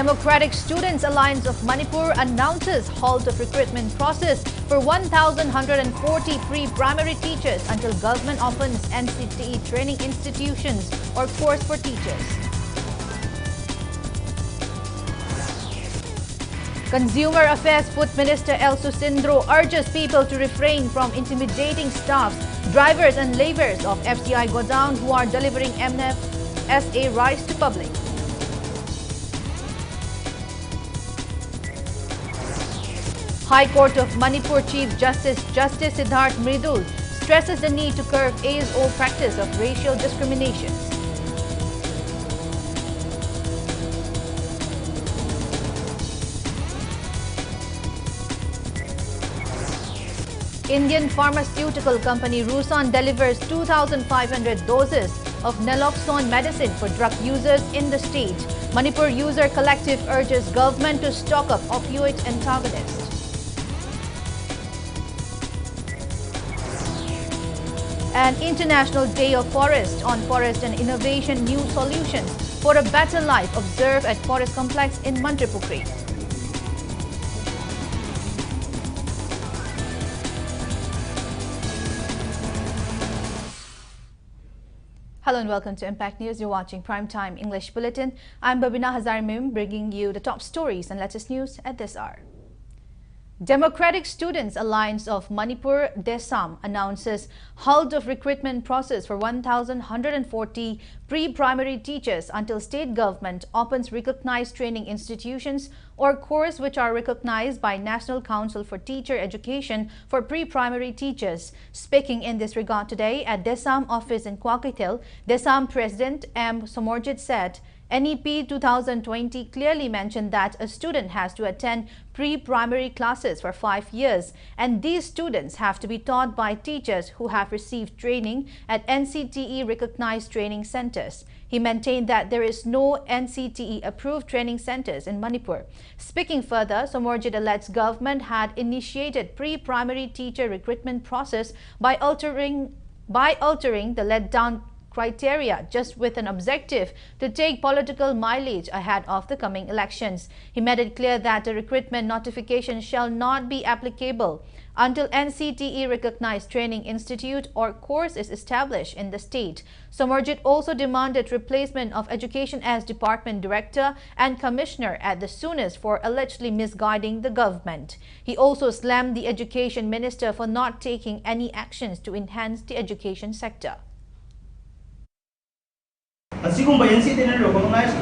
Democratic Students Alliance of Manipur announces halt of recruitment process for 1,140 pre-primary teachers until government opens NCTE training institutions or course for teachers. Consumer Affairs Food Minister L. Susindro urges people to refrain from intimidating staffs, drivers and laborers of FCI Godown who are delivering MFSA rice to public. High Court of Manipur Chief Justice Siddharth Mridul stresses the need to curb age-old practice of racial discrimination. Indian pharmaceutical company Rusan delivers 2,500 doses of naloxone medicine for drug users in the state. Manipur User Collective urges government to stock up Opioid Antagonist. An International Day of Forest on Forest and Innovation New Solutions for a Better Life observed at Forest Complex in Manipur. Hello and welcome to Impact News. You're watching Primetime English Bulletin. I'm BABINA HAJARIMAYUM bringing you the top stories and latest news at this hour. Democratic Students Alliance of Manipur DESAM announces halt of recruitment process for 1,140 pre-primary teachers until state government opens recognized training institutions or course which are recognized by National Council for Teacher Education for pre-primary teachers. Speaking in this regard today at DESAM office in Kwakitil, DESAM President M. Somorjit said, NEP 2020 clearly mentioned that a student has to attend pre-primary classes for 5 years and these students have to be taught by teachers who have received training at NCTE recognized training centers. He maintained that there is no NCTE approved training centers in Manipur. Speaking further, Somorjit alleged government had initiated pre-primary teacher recruitment process by altering the let-down criteria just with an objective to take political mileage ahead of the coming elections. He made it clear that the recruitment notification shall not be applicable until NCTE recognized training institute or course is established in the state. Somorjit also demanded replacement of Education as Department Director and Commissioner at the soonest for allegedly misguiding the government. He also slammed the Education Minister for not taking any actions to enhance the education sector. Asigumba NCTE recognized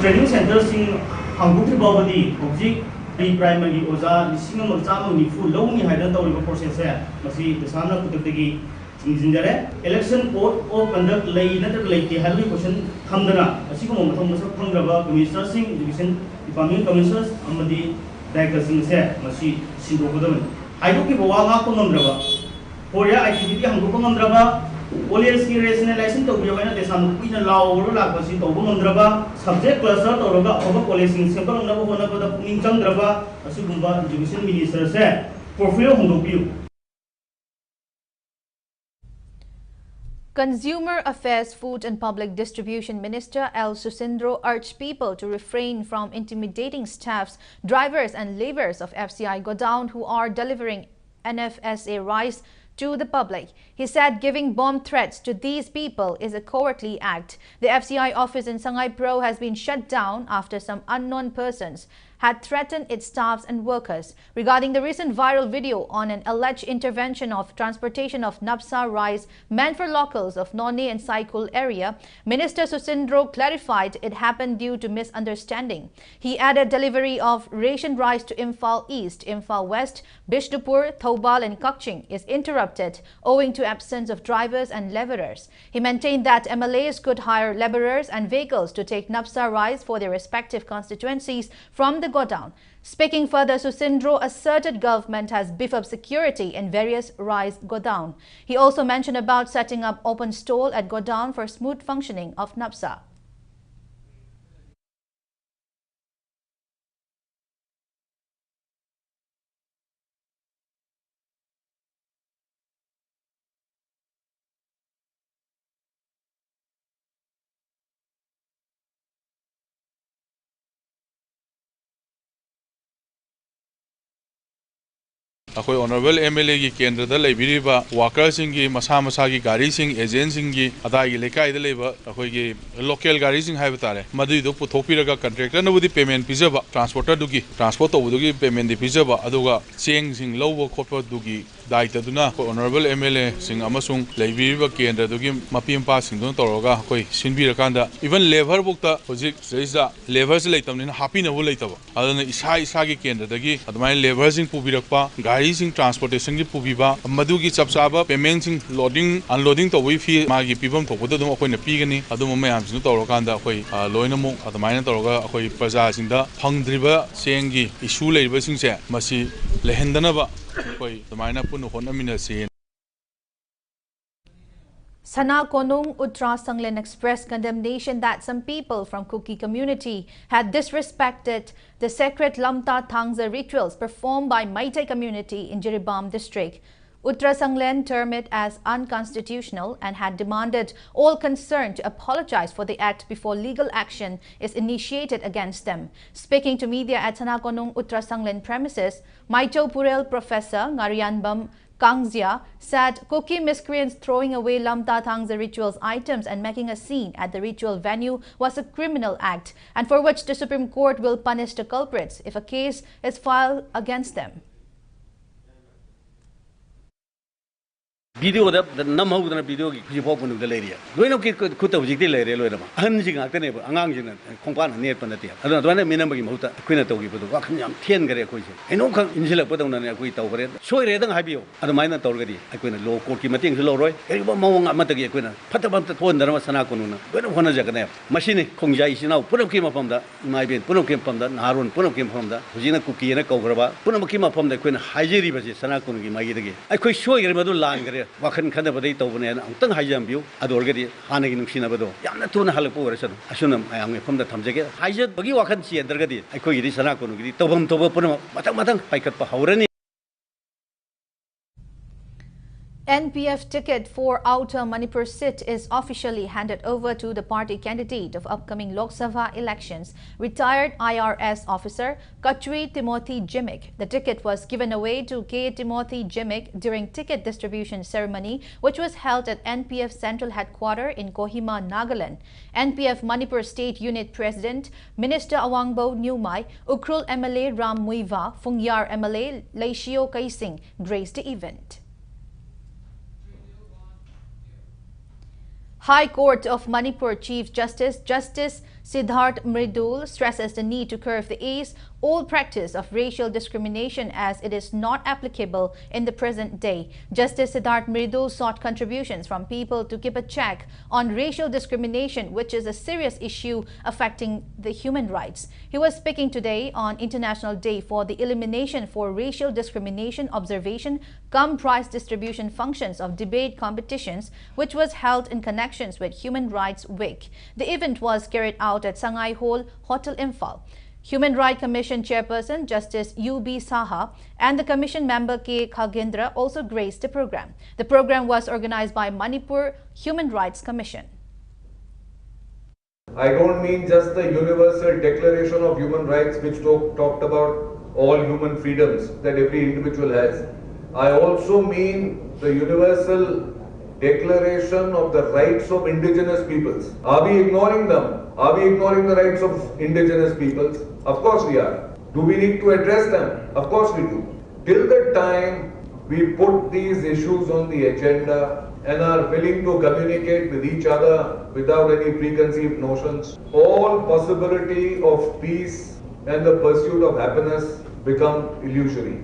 training centers in Hangukri Babadi, object pre-primary Oza, Lisingam Nifu, Loni Hadan process, Masi, the Sana Kutaki, election code or conduct lay, not like the heavy question, Hamdana, Asigum Pungrava, Commissioner Singh, Division, Department Commissioners, Amadi, Director Singh, Masi, Singo Godaman. I do keep a Wanga Pungrava. Korea activity Hangukundrava. Police rationalization to be aware of some law or lacosi to Bundraba, subject cluster or over policing simple on the Ninjandraba, a Sugumba Education Minister said, Porfirio Hundopiu. Consumer Affairs, Food and Public Distribution Minister L. Susindro urged people to refrain from intimidating staffs, drivers and laborers of FCI Godown who are delivering NFSA rice to the public. He said giving bomb threats to these people is a cowardly act. The FCI office in Sangay Pro has been shut down after some unknown persons had threatened its staffs and workers. Regarding the recent viral video on an alleged intervention of transportation of Napsa rice meant for locals of Nonne and Saikul area, Minister Susindro clarified it happened due to misunderstanding. He added delivery of ration rice to Imphal East, Imphal West, Bishnupur, Thoubal and Kakching is interrupted owing to absence of drivers and laborers. He maintained that MLAs could hire laborers and vehicles to take Napsa rice for their respective constituencies from the Godown. Speaking further, Susindro asserted government has beefed up security in various rice Godown. He also mentioned about setting up open stall at Godown for smooth functioning of Napsa. अखोई honourable MLA की केंद्र the लेबिरिबा worker Singh की मसा मसा की गाड़ी Singh agent Singh की अदाई की लेकाई द लेबा अखोई की लोकल गाड़ी सिंह हाइब तारे मदुई दो पुथोपिरगा कॉन्ट्रैक्टर नबुदी पेमेंट पिजबा ट्रांसपोर्टर दुगी ट्रांसपोर्ट तौबुदुगी पेमेंट दि पिजबा अदुगा चेंग सिंह लौबो खोपो दुगी दायित्वदुना ऑनरेबल एमएलए सिंह अमसुंग लेबिरिबा केंद्र दुगी मपिमपा सिंह दो तौरगा अखोई सिनबिरकांदा इवन लेबर बुकता होजिक सैजा लेबर से लेतमनिना हापिनबु लेतबा अदुना इसा इसा की केंद्र दगी अदमाय लेबर सिंह पुबिरकपा गाड़ी सिंह ट्रांसपोर्टेशन की पुबिबा मदुगी चपचाबा पेमेंट सिंह लोडिंग अनलोडिंग तौबई फी मागी पिबम थोपदो दुम अखोइना पीगनी अदुम मयामसिनु तौरकांदा अखोई लोइनमु अदमायना तौरगा अखोई प्रजा सिंहदा फंगद्रिबा सेंगी इशू लेरिबा सिंहसे मसी लेहंदनबा अखोई अदमायना पुनु होनमिनसी Sana Konung Uttra Sanglen expressed condemnation that some people from Kuki community had disrespected the sacred Lamta Thangza rituals performed by Meitei community in Jiribam district. Uttra Sanglen termed it as unconstitutional and had demanded all concerned to apologize for the act before legal action is initiated against them. Speaking to media at Sana Konung Uttra Sanglen premises, Maito Purel Professor Ngarianbam Kangzia said Kuki miscreants throwing away Lamta Thangza rituals items and making a scene at the ritual venue was a criminal act and for which the Supreme Court will punish the culprits if a case is filed against them. Video that the number of the video you pop on the lady. We don't get good of the lady. Hunting at the neighbor, Angang and Compana near Panatia. I don't want to remember him, Quinatogi, but Wakam, 10 great question. I know Insula put on a quit over it. So I don't have you at the minor already. I couldn't low court, Mating, low roy. Everyone among Matagi, Quina. Put about the phone, the Sanakununa. We don't want to Jaganap. Machine, Kongjai is now. Put up came from the, my being, put up came from the Harun, put up came from the Hujina cookie and a cover. Put up came up from the Queen Hajari, Sanakungi, my again. I could show you Madu Lang. Wakan kada badai tawne an tang hajam biu adorgadi hanagi nungshina bado yamna tuna halakpo resan asunam ayang phomda thamjage hajat bagi wakan chi dargadi aikoi ri sana ko nugidi tawbam tawba puna matang matang paikat pa haurani. NPF ticket for Outer Manipur sit is officially handed over to the party candidate of upcoming Lok Sabha elections, retired IRS officer Kachri Timothy Jimmick. The ticket was given away to K. Timothy Jimmick during ticket distribution ceremony, which was held at NPF Central Headquarters in Kohima, Nagaland. NPF Manipur State Unit President Minister Awangbo Nyumai, Ukrul MLA Ram Muiva, Fungyar MLA Laishio Kaising graced the event. High Court of Manipur Chief Justice Siddharth Mridul stresses the need to curb the age-old practice of racial discrimination as it is not applicable in the present day. Justice Siddharth Mridul sought contributions from people to keep a check on racial discrimination, which is a serious issue affecting the human rights. He was speaking today on International Day for the Elimination for Racial Discrimination Observation cum Prize Distribution Functions of Debate Competitions, which was held in connections with Human Rights Week. The event was carried out at Sangai Hall, Hotel Imphal. Human Rights Commission Chairperson Justice U.B. Saha and the Commission member K. Khagendra also graced the program. The program was organized by Manipur Human Rights Commission. I don't mean just the Universal Declaration of Human Rights which talked about all human freedoms that every individual has. I also mean the Universal Declaration of the Rights of Indigenous Peoples. Are we ignoring them? Are we ignoring the rights of indigenous peoples? Of course we are. Do we need to address them? Of course we do. Till the time we put these issues on the agenda and are willing to communicate with each other without any preconceived notions, all possibility of peace and the pursuit of happiness become illusory.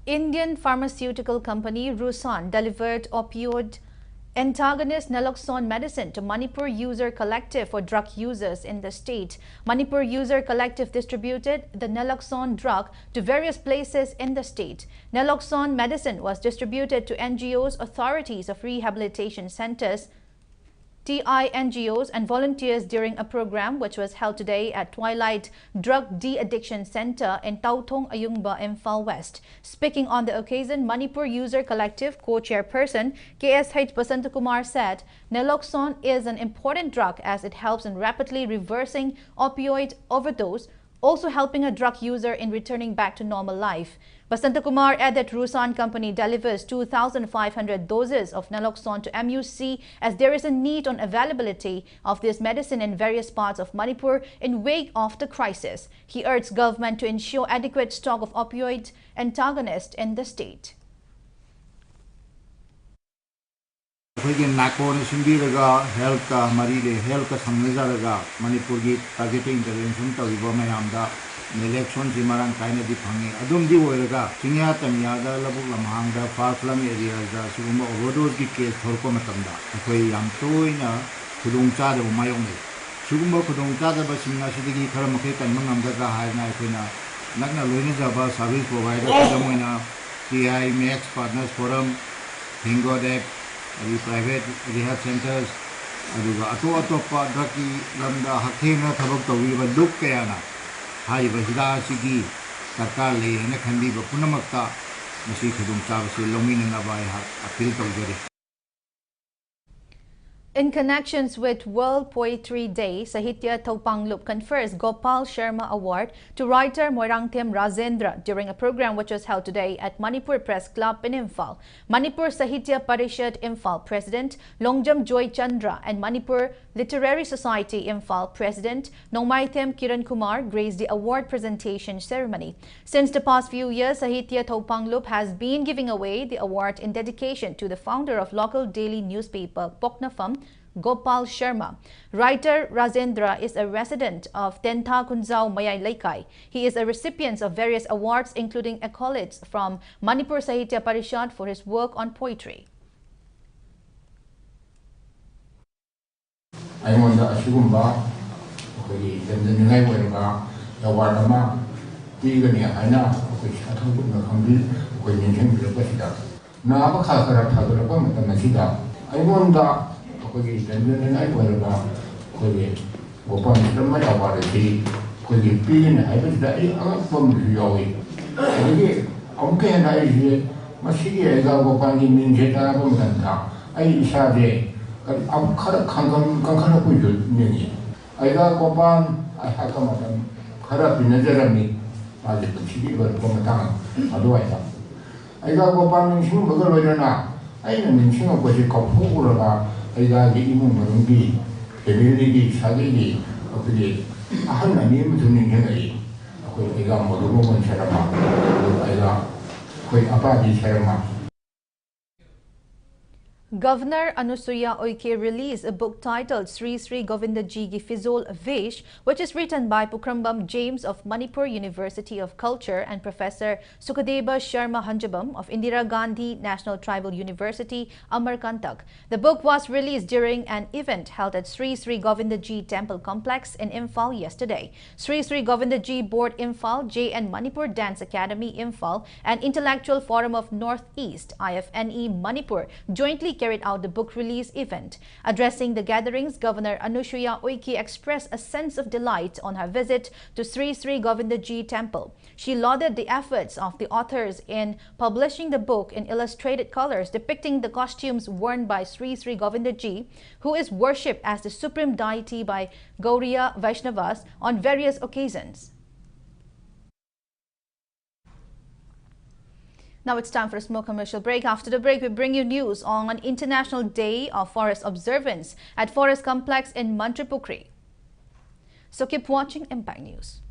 Indian pharmaceutical company Rusan delivered opioid antagonist naloxone medicine to Manipur User Collective for drug users in the state. Manipur User Collective distributed the naloxone drug to various places in the state. Naloxone medicine was distributed to NGOs, authorities of rehabilitation centers, TI-NGOs and volunteers during a program which was held today at Twilight Drug De-Addiction Center in Tautong Ayungba, Imphal West. Speaking on the occasion, Manipur User Collective co-chairperson KSH Basantakumar said, naloxone is an important drug as it helps in rapidly reversing opioid overdose, also helping a drug user in returning back to normal life. Basantakumar added Rusan company delivers 2,500 doses of naloxone to MUC as there is a need on availability of this medicine in various parts of Manipur in wake of the crisis. He urged government to ensure adequate stock of opioid antagonist in the state. Health Manipur targeting intervention election Jimarang kind of Dipangi, Adum di Wega, Sinia Tamiada, Labuk Lamanga, Far Flung areas, Suma overdose case Torcomatanda, Akwe Yam Toina, Kudung Chada, Mayome, Sugumba Kudung Chada, Basina, Sidiki, Karamakit, and Mangamdaga, Haina, Nagna Luinizaba, service provider, Jamuna, TI, Max Partners Forum, Hingodek, the private rehab centers, Atopa, Draki, Lambda, Hakena, Tabak, Duk Kayana. Hai Bajda Sigi, Takali, and a Kandi Punamaka, Masi Kudum Savasi, Lomin and Avai, appeal to In connections with World Poetry Day, Sahitya Taupanglup confers Gopal Sharma Award to writer Moirangtem Rajendra during a program which was held today at Manipur Press Club in Imphal. Manipur Sahitya Parishad Imphal President Longjam Joy Chandra and Manipur Literary Society Imphal President Nongmaithem Kiran Kumar graced the award presentation ceremony. Since the past few years, Sahitya Taupanglup has been giving away the award in dedication to the founder of local daily newspaper Poknafam, Gopal Sharma. Writer Rajendra is a resident of Tentha Kunzao Mayai Laikai. He is a recipient of various awards including accolades from Manipur Sahitya Parishad for his work on poetry. I want the Ashugumba, the Nilaiwanga, the Wadama, Tigania, Hana, which I told you to come when you came to the Pashida. Now, the Machida. I want the and I went about Gopal Sharma Award. He being I was the from Yoi. Okay, and I say, Machia Gopal in Jeta Bumanta. I say, I'm cut a Kankana Puju. I got Gopal, I had come up and cut up in a Jeremy. I did the city from the town. Otherwise, I got Gopal in Shumba. I am in Singapore called I got the Imungi, the lady, Sagini, of the Ahana name to Ninjani. I got Modumo and Sharma. I got quite Abadi Sharma. Governor Anusuya Uike released a book titled Sri Sri Govindaji Ki Fizol Vesh, which is written by Pukrambam James of Manipur University of Culture and Professor Sukadeva Sharma Hanjabam of Indira Gandhi National Tribal University, Amarkantak. The book was released during an event held at Sri Sri Govindaji Temple Complex in Imphal yesterday. Sri Sri Govindaji Board Imphal, JN Manipur Dance Academy Imphal, and Intellectual Forum of Northeast, IFNE Manipur, jointly carried out the book release event. Addressing the gatherings, Governor Anusuya Uike expressed a sense of delight on her visit to Sri Sri Govindaji Temple. She lauded the efforts of the authors in publishing the book in illustrated colors depicting the costumes worn by Sri Sri Govindaji, who is worshipped as the supreme deity by Gauriya Vaishnavas on various occasions. Now it's time for a small commercial break. After the break, we bring you news on an International Day of Forest Observance at Forest Complex in Mantripukri. So keep watching Impact News.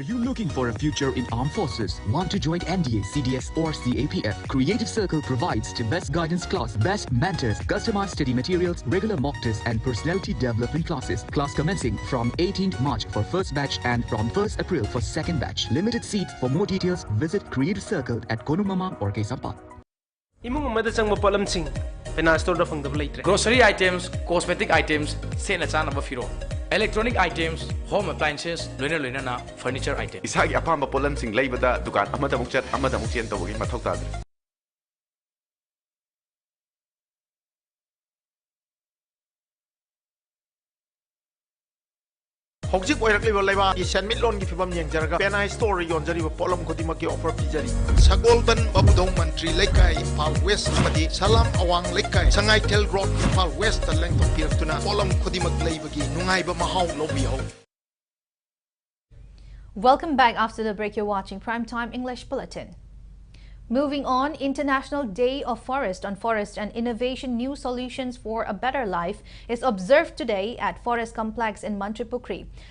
Are you looking for a future in armed forces? Want to join NDA, CDS or CAPF? Creative Circle provides the best guidance class, best mentors, customized study materials, regular mock tests and personality development classes. Class commencing from 18th March for first batch and from 1st April for second batch. Limited seats. For more details, visit Creative Circle at Konumama or Kesampa. Imung umada changma palamsing finance store da fangdab leitre. Grocery items, cosmetic items, sena chana ba firo. electronic items, home appliances, loina furniture items. Isagi apamba polamsing leibada dukan amada mukchat amada mukchen tawagi mathau tadre. Hojik oirakliba laiba Asian Midlon ki fibam yengjaraga penai store yonjariba polam khotima ki offer pijari Sagolban Babudong Mantri Lekai Impal West amadi Salam Awang Lekai Sangai Tel Road Impal West ta lengthong piraktuna polam khotima laiba gi nungaiba mahau lobiho. Welcome back after the break. You're watching Primetime English Bulletin. Moving on, International Day of Forest on Forest and Innovation New Solutions for a Better Life is observed today at Forest Complex in Manipur.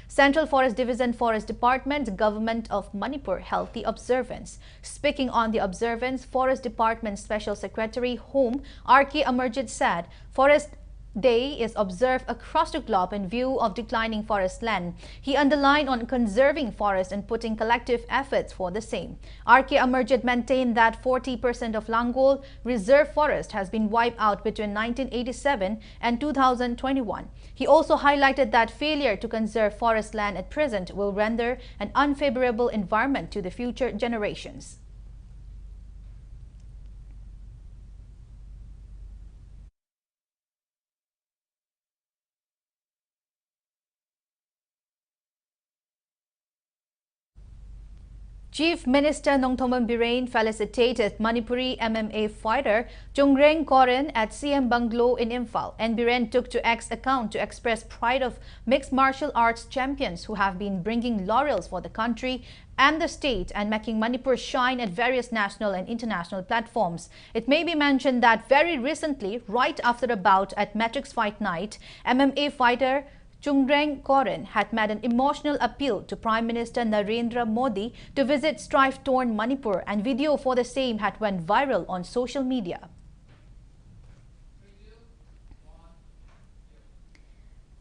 Central Forest Division Forest Department, Government of Manipur held the observance. Speaking on the observance, Forest Department Special Secretary Home R.K. Amarjit said, Forest Day is observed across the globe in view of declining forest land. He underlined on conserving forests and putting collective efforts for the same. R.K. Amarjit maintained that 40% of Langol reserve forest has been wiped out between 1987 and 2021. He also highlighted that failure to conserve forest land at present will render an unfavorable environment to the future generations. Chief Minister Nongthombam Birain felicitated Manipuri MMA fighter Chungreng Koren at CM Bungalow in Imphal, and Birain took to X account to express pride of mixed martial arts champions who have been bringing laurels for the country and the state and making Manipur shine at various national and international platforms. It may be mentioned that very recently, right after a bout at Matrix Fight Night, MMA fighter Chungreng Koren had made an emotional appeal to Prime Minister Narendra Modi to visit strife-torn Manipur, and video for the same had went viral on social media.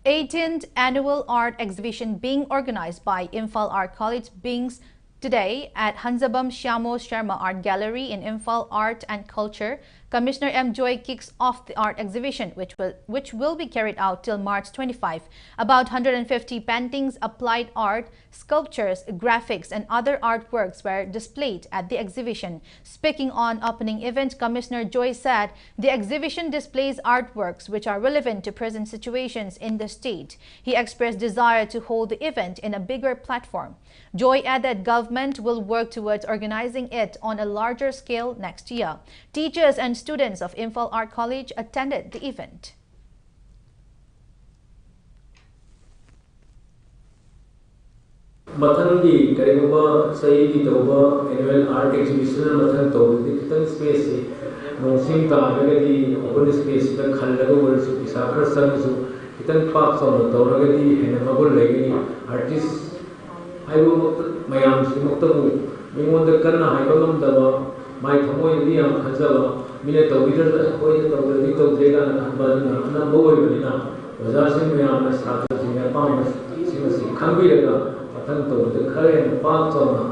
18th Annual Art Exhibition being organized by Imphal Art College begins today at Hanzabam Sharma Art Gallery in Imphal Art and Culture. Commissioner M. Joy kicks off the art exhibition, which will be carried out till March 25. About 150 paintings, applied art, sculptures, graphics, and other artworks were displayed at the exhibition. Speaking on opening event, Commissioner Joy said the exhibition displays artworks which are relevant to present situations in the state. He expressed desire to hold the event in a bigger platform. Joy added government will work towards organizing it on a larger scale next year. Teachers and students of Imphal Art College attended the event. Mathangi kariguma sayi toba annual art exhibition mathan toba kitang space nosim ta agadi open space ta khallaga words isakar sansu kitang park so toragadi hena magul lagi artist ayu mayam simuktabu mingonda karna haibam daba mai thamoi di am khajaba mine tawbidar koi tawbidi tawdega na khambadina na boi banina bazar se mayam na satra jinga pam simasi khambiraga pathan tawde khare pa chona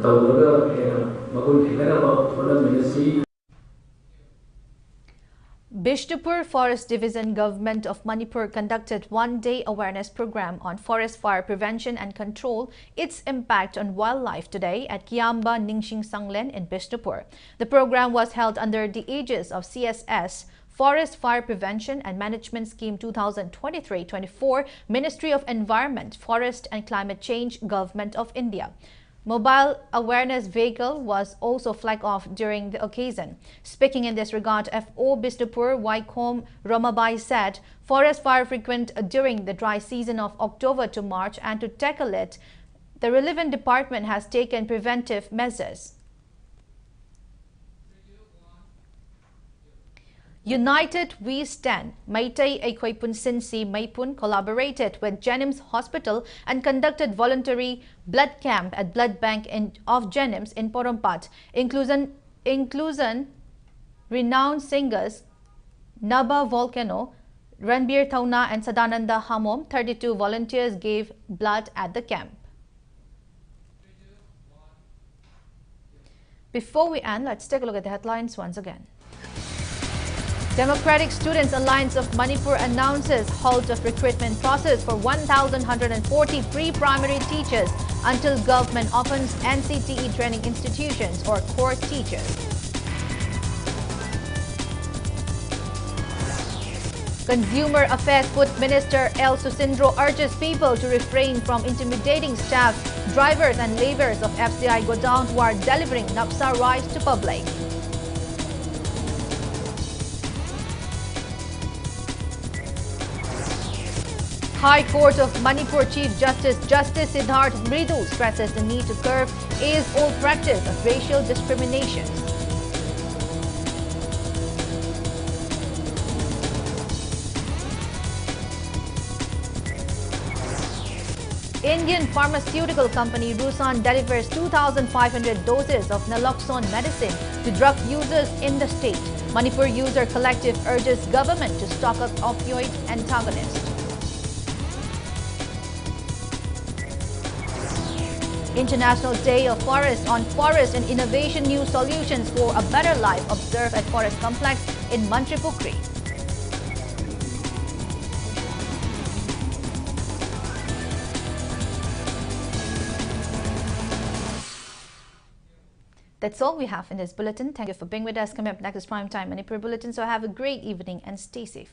tawraga ena magul hegara ba thoda minasi. Bishnupur Forest Division Government of Manipur conducted one-day awareness program on forest fire prevention and control, its impact on wildlife today at Kiamba Ningsing Sanglen in Bishnupur. The program was held under the aegis of CSS, Forest Fire Prevention and Management Scheme 2023-24, Ministry of Environment, Forest and Climate Change, Government of India. Mobile awareness vehicle was also flagged off during the occasion. Speaking in this regard, FO Bishnupur Waikom Ramabai said forest fire frequent during the dry season of October to March, and to tackle it, the relevant department has taken preventive measures. United We Stand, Maitai Aikoi Punsinsi Maipun collaborated with Jenims Hospital and conducted voluntary blood camp at Blood Bank of Jenims in Porompat. Inclusion renowned singers Naba Volcano, Ranbir Thauna and Sadananda Hamom, 32 volunteers gave blood at the camp. Before we end, let's take a look at the headlines once again. Democratic Students Alliance of Manipur announces halt of recruitment process for 1,140 pre-primary teachers until government opens NCTE training institutions or core teachers. Consumer Affairs Food Minister L. Susindro urges people to refrain from intimidating staff, drivers and laborers of FCI godown who are delivering napsa rice to public. High Court of Manipur Chief Justice Siddharth Mridu stresses the need to curb age-old practice of racial discrimination. Indian pharmaceutical company Rusan delivers 2,500 doses of naloxone medicine to drug users in the state. Manipur User Collective urges government to stock up Opioid Antagonist. International Day of Forest on Forest and Innovation New Solutions for a Better Life observed at Forest Complex in Manipur. That's all we have in this bulletin. Thank you for being with us. Coming up next is Primetime Manipur Bulletin. So have a great evening and stay safe.